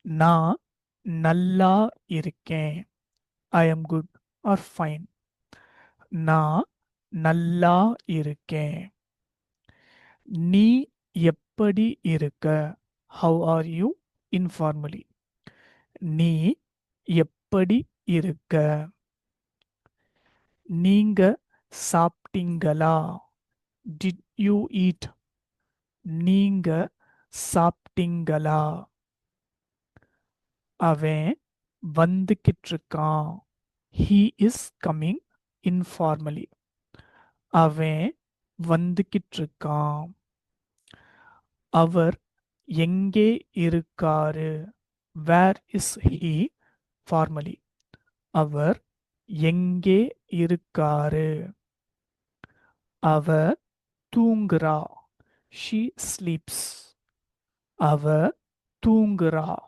நான் நல்லா இருக்கேன். I am good or fine. நான் நல்லா இருக்கேன். நீ எப்படி இருக்க? How are you? Informally. நீ எப்படி இருக்க? நீங்க சாப்பிட்டீங்களா? Did you eat? நீங்க சாப்பிட்டீங்களா? அவன் வந்துகிட்டு இருக்கான். He is coming informally. அவன் வந்துகிட்டு இருக்கான். அவர் எங்கே இருக்காரு? Where is he? Formally. அவர் எங்கே இருக்காரு? அவ தூங்குறா. She sleeps. அவ தூங்குறா.